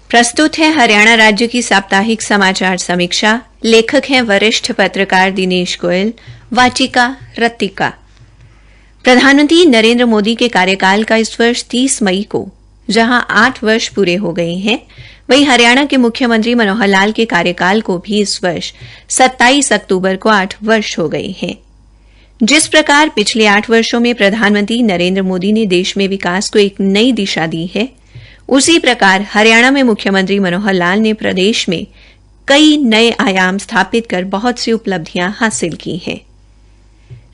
प्रस्तुत है हरियाणा राज्य की साप्ताहिक समाचार समीक्षा। लेखक हैं वरिष्ठ पत्रकार दिनेश गोयल। वाचिका रत्तिका। प्रधानमंत्री नरेंद्र मोदी के कार्यकाल का इस वर्ष 30 मई को जहां 8 वर्ष पूरे हो गए हैं, वहीं हरियाणा के मुख्यमंत्री मनोहर लाल के कार्यकाल को भी इस वर्ष 27 अक्टूबर को 8 वर्ष हो गए हैं। जिस प्रकार पिछले 8 वर्षों में प्रधानमंत्री नरेंद्र मोदी ने देश में विकास को एक नई दिशा दी है, उसी प्रकार हरियाणा में मुख्यमंत्री मनोहर लाल ने प्रदेश में कई नए आयाम स्थापित कर बहुत सी उपलब्धियां हासिल की हैं,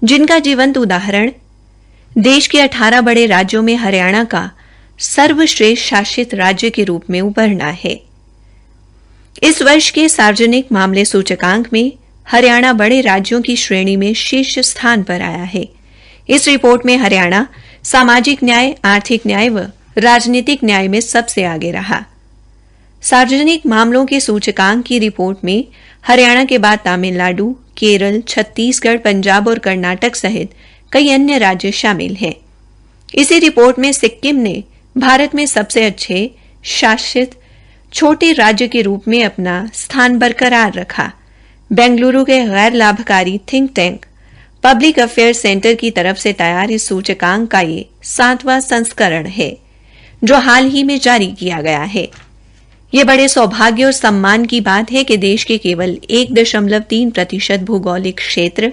जिनका जीवंत उदाहरण देश के 18 बड़े राज्यों में हरियाणा का सर्वश्रेष्ठ शासित राज्य के रूप में उभरना है। इस वर्ष के सार्वजनिक मामले सूचकांक में हरियाणा बड़े राज्यों की श्रेणी में शीर्ष स्थान पर आया है। इस रिपोर्ट में हरियाणा सामाजिक न्याय, आर्थिक न्याय व राजनीतिक न्याय में सबसे आगे रहा। सार्वजनिक मामलों के सूचकांक की रिपोर्ट में हरियाणा के बाद तमिलनाडु, केरल, छत्तीसगढ़, पंजाब और कर्नाटक सहित कई अन्य राज्य शामिल हैं। इसी रिपोर्ट में सिक्किम ने भारत में सबसे अच्छे शासित छोटे राज्य के रूप में अपना स्थान बरकरार रखा। बेंगलुरु के गैर लाभकारी think tank public affair centre की तरफ से तैयार इस सूचकांक का ये 7वां संस्करण है, जो हाल ही में जारी किया गया है। ये बड़े सौभाग्य और सम्मान की बात है कि देश के केवल 1.3% भौगोलिक क्षेत्र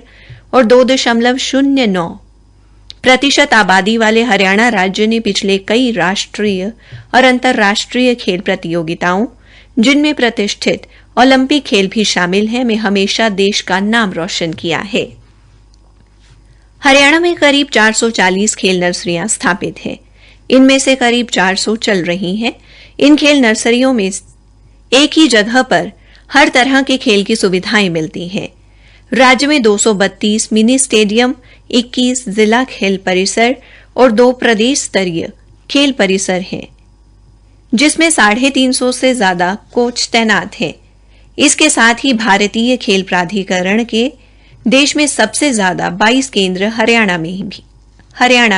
और 2.09% आबादी वाले हरियाणा राज्य ने पिछले कई राष्ट्रीय और अंतर्राष्ट्रीय खेल प्रतियोगिताओं, जिनमें प्रतिष्ठित ओलंपिक खेल भी शामिल हैं, में हमेशा देश का नाम रोशन किया है। हरियाणा में करीब 440 खेल नर्सरियां स्थापित हैं। इनमें से करीब 400 चल रही हैं। इन खेल नर्सरियों में एक ही जगह पर हर तरह के खेल की सुविधाएं मिलती हैं। राज्य में 232 मिनी स्टेडियम, 21 जिला खेल परिसर और 2 प्रदेश स्तरीय खेल परिसर हैं, जिसमें 350 से ज्यादा कोच तैनात हैं। इसके साथ ही भारतीय खेल प्राधिकरण के देश में सबसे ज्यादा 22 केंद्र हरियाणा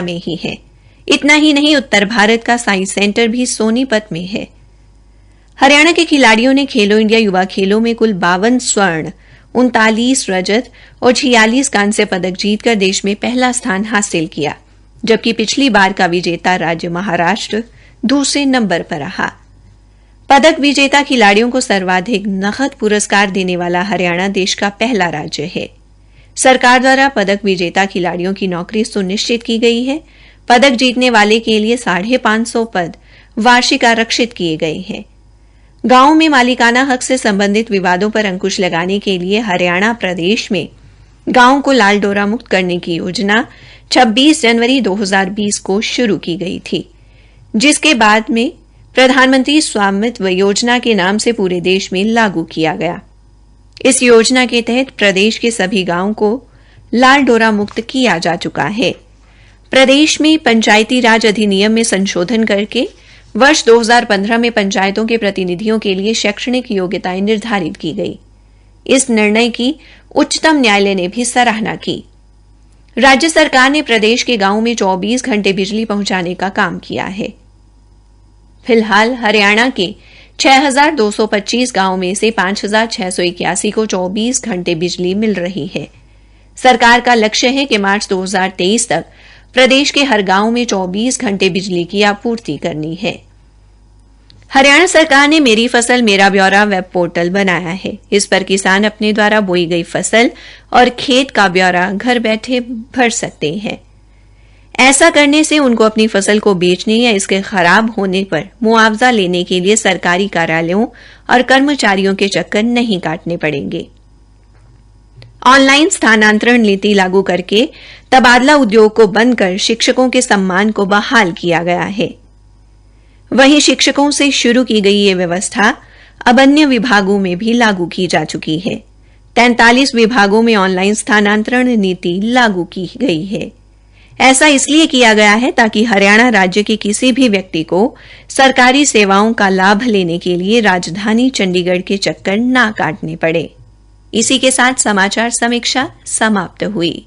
में ही है। इतना ही नहीं, उत्तर भारत का साइंस सेंटर भी सोनीपत में है। हरियाणा के खिलाड़ियों ने खेलो इंडिया युवा खेलों में कुल 52 स्वर्ण, 39 रजत और 46 कांस्य पदक जीतकर देश में पहला स्थान हासिल किया, जबकि पिछली बार का विजेता राज्य महाराष्ट्र दूसरे नंबर पर रहा। पदक विजेता खिलाड़ियों को सर्वाधिक नकद पुरस्कार देने वाला हरियाणा देश का पहला राज्य है। सरकार द्वारा पदक विजेता खिलाड़ियों की नौकरी सुनिश्चित की गई है। पदक जीतने वाले के लिए 550 पद वार्षिक आरक्षित किए गए हैं। गांवों में मालिकाना हक से संबंधित विवादों पर अंकुश लगाने के लिए हरियाणा प्रदेश में गांवों को लाल डोरा मुक्त करने की योजना 26 जनवरी 2020 को शुरू की गई थी, जिसके बाद में प्रधानमंत्री स्वामित्व योजना के नाम से पूरे देश में लागू किया गया। इस योजना के तहत प्रदेश के सभी गांवों को लाल डोरा मुक्त किया जा चुका है। प्रदेश में पंचायती राज अधिनियम में संशोधन करके वर्ष 2015 में पंचायतों के प्रतिनिधियों के लिए शैक्षणिक योग्यताएं निर्धारित की गई। इस निर्णय की उच्चतम न्यायालय ने भी सराहना की। राज्य सरकार ने प्रदेश के गांवों में 24 घंटे बिजली पहुंचाने का काम किया है। फिलहाल हरियाणा के 6,225 गांवों में से 5,681 को 24 घंटे बिजली मिल रही है। सरकार का लक्ष्य है कि मार्च 2023 तक प्रदेश के हर गांव में 24 घंटे बिजली की आपूर्ति करनी है। हरियाणा सरकार ने मेरी फसल मेरा ब्यौरा वेब पोर्टल बनाया है। इस पर किसान अपने द्वारा बोई गई फसल और खेत का ब्यौरा घर बैठे भर सकते हैं। ऐसा करने से उनको अपनी फसल को बेचने या इसके खराब होने पर मुआवजा लेने के लिए सरकारी कार्यालयों और कर्मचारियों के चक्कर नहीं काटने पड़ेंगे। ऑनलाइन स्थानांतरण नीति लागू करके तबादला उद्योग को बंद कर शिक्षकों के सम्मान को बहाल किया गया है। वहीं शिक्षकों से शुरू की गई ये व्यवस्था अब अन्य विभागों में भी लागू की जा चुकी है। 43 विभागों में ऑनलाइन स्थानांतरण नीति लागू की गई है। ऐसा इसलिए किया गया है ताकि हरियाणा राज्य के किसी भी व्यक्ति को सरकारी सेवाओं का लाभ लेने के लिए राजधानी चंडीगढ़ के चक्कर ना काटने पड़े। इसी के साथ समाचार समीक्षा समाप्त हुई।